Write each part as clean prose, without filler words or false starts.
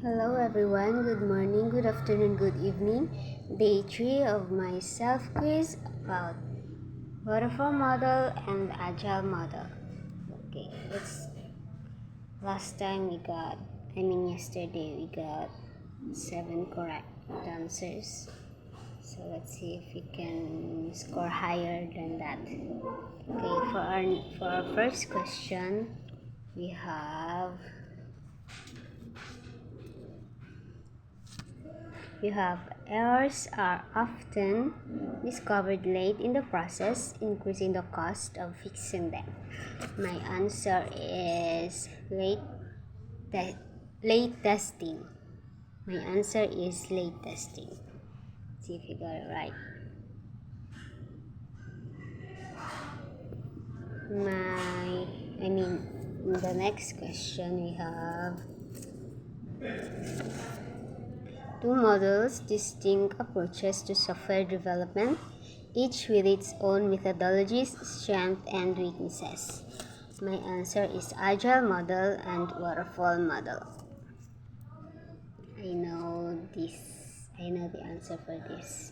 Hello everyone, good morning, good afternoon, good evening. Day 3 of my self-quiz about waterfall model and agile model. Okay, yesterday we got 7 correct answers. So let's see if we can score higher than that. Okay, for our first question, we have errors are often discovered late in the process, increasing the cost of fixing them. My answer is late testing. My answer is late testing. See if you got it right. The next question we have two models, distinct approaches to software development, each with its own methodologies, strengths, and weaknesses. My answer is agile model and waterfall model. I know the answer for this.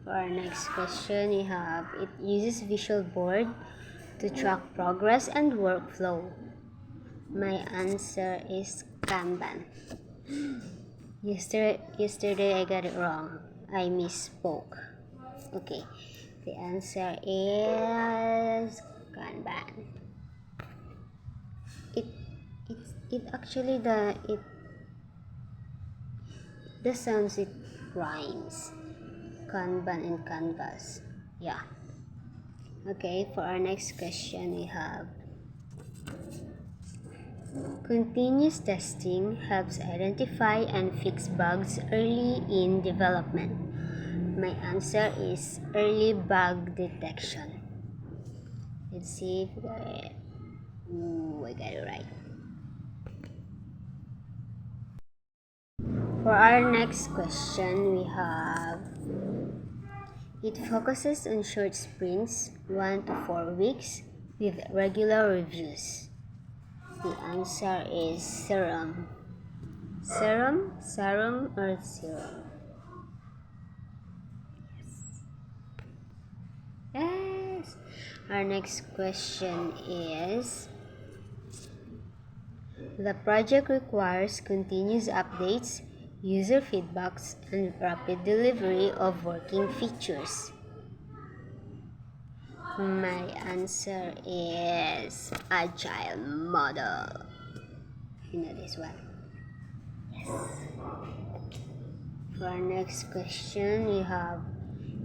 For our next question, we have it uses visual board to track progress and workflow. My answer is Kanban. Yesterday I got it wrong. I misspoke. Okay, the answer is Kanban. The sounds it rhymes. Kanban and canvas. Yeah. Okay, for our next question we have continuous testing helps identify and fix bugs early in development. My answer is early bug detection. Let's see if we got it. Ooh, I got it right. For our next question, we have it focuses on short sprints, 1 to 4 weeks, with regular reviews. The answer is serum. Serum, or serum? Yes. Our next question is the project requires continuous updates, user feedbacks, and rapid delivery of working features. My answer is agile model. You know this one. Yes. For our next question, we have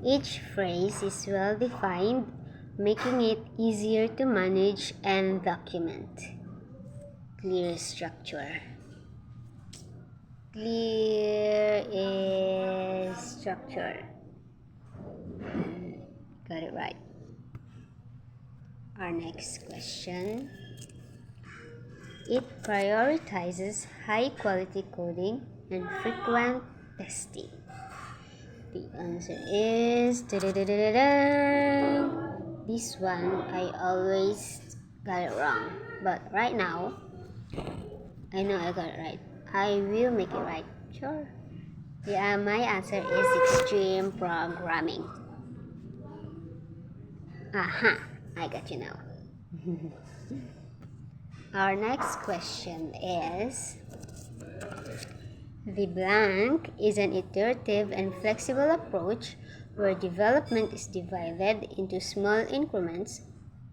each phrase is well defined, making it easier to manage and document. Clear structure. Clear is structure. Got it right. Our next question. It prioritizes high quality coding and frequent testing. The answer is this one. I always got it wrong, but right now I know I got it right. I will make it right. Sure. Yeah, my answer is extreme programming. Aha, I got you now. Our next question is the blank is an iterative and flexible approach where development is divided into small increments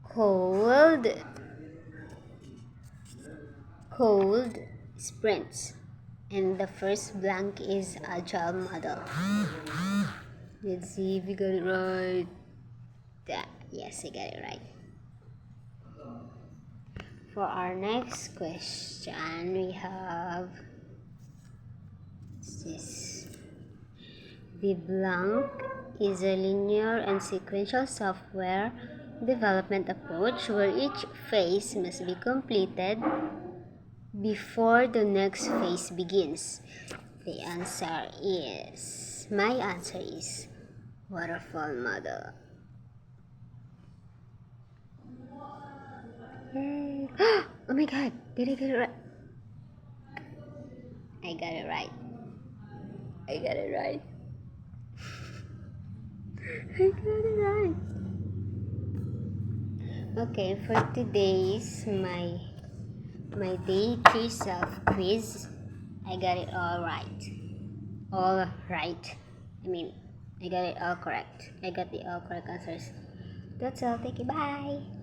called sprints. And the first blank is agile model. Let's see if we got it right. Yes, I got it right. For our next question, we have this. The blank is a linear and sequential software development approach where each phase must be completed before the next phase begins. My answer is waterfall model. Yay! Oh my god, did I get it right? I got it right. I got it right. I got it right. Okay, for today's my day 3 self quiz, I got it all right. All right. I mean, I got it all correct. I got the all correct answers. That's all. Thank you. Bye.